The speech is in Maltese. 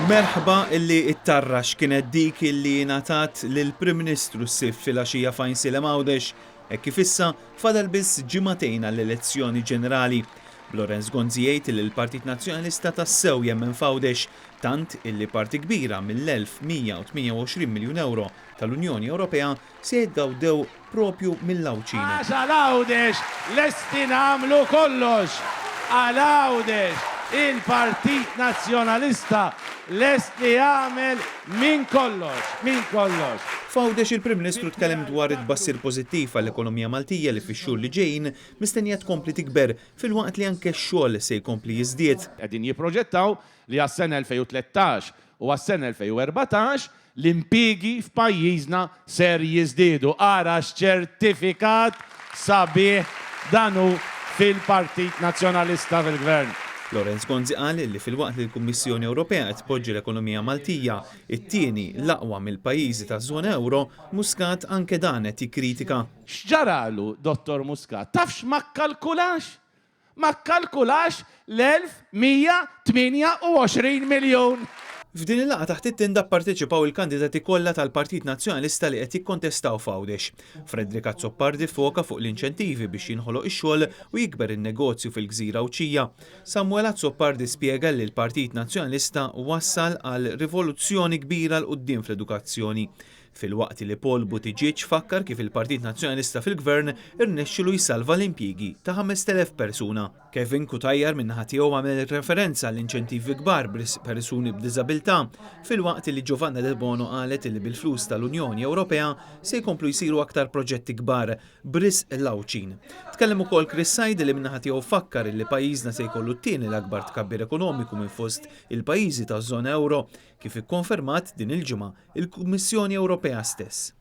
Merħba illi it-tarrax kienet dik illi ngħatat lill-Prim Ministru s-sif filgħaxija fejn Silem Għawdex hekk kif issa fadal biss ġimagħtejn għall-elezzjoni ġenerali. Lorenz Gonzi jgħid li l-Partit Nazzjonalista tassew jemmen f'Għawdex tant illi parti kbira mill-1128 miljun euro tal-Unjoni Ewropea se jiggawdew propju mill-Lawċina. Għal Għawdex lesti nagħmlu kollox għal Għawdex il-Partit Nazzjonalista lest li jagħmel minn kollox. F'Għawdex il-Prim Ministru tkellem dwar it-tbassir pożittiv għall-ekonomija Maltija li fix-xhur li ġejjin mistennija tkompli tikber fil-waqt li anke x-xogħol se jkompli jiżdied. Qegħdin jipproġettaw li għas-sena 2013 u għas-sena 2014 l-impjiegi f'pajjiżna ser jiżdiedu. Ara x-ċertifikat sabiħ danu fil-Partit Nazzjonalista fil-Gvern. Lorenz Gonzi qal li fil-waqt li l-Kummissjoni Ewropea qed tpoġġi l-ekonomija Maltija it-tieni l-aqwa mill-pajjiżi taż-żona euro, Muscat anke dan qed jikkritika. X'ġaralu, Dottor Muscat? Tafx ma kkalkulax? Ma kkalkulax l-1128 miljun. F'din il-laqgħa taħt it-tinda pparteċipaw il-kandidati kollha tal-Partit Nazzjonalista li qed jikkontestaw f'Għawdex. Fredrika Zoppardi foka fuq l-inċentivi biex jinħoloq ix-xogħol u jikber in-negozju fil-Gżira Awċija. Samuel Zoppardi spjega li l-Partit Nazzjonalista wassal għal rivoluzzjoni kbira l quddiem fl-edukazzjoni. Fil-waqt li Paul Buttigieg fakkar kif il-Partit Nazzjonalista fil-Gvern irnexxielu jsalva l-impjiegi ta' 5,000 persuna. Kevin Kutajjar min-naħa tiegħu għamel referenza l-inċentivi kbar persuni b'diżabilità, fil-waqt li Giovanna Del Bono qalet li bil-flus tal-Unjoni Ewropea se jkomplu jsiru aktar proġetti kbar b'risq l-Lawċin. Tkellem ukoll Chris Said li min-naħa tiegħu fakkar li pajjiżna se jkollu t-tieni l-akbar tkabbir ekonomiku minn fost il-pajjiżi taż-żona euro kif ikkonfermat din il-ġimgħa il-Kummissjoni Ewropea stess.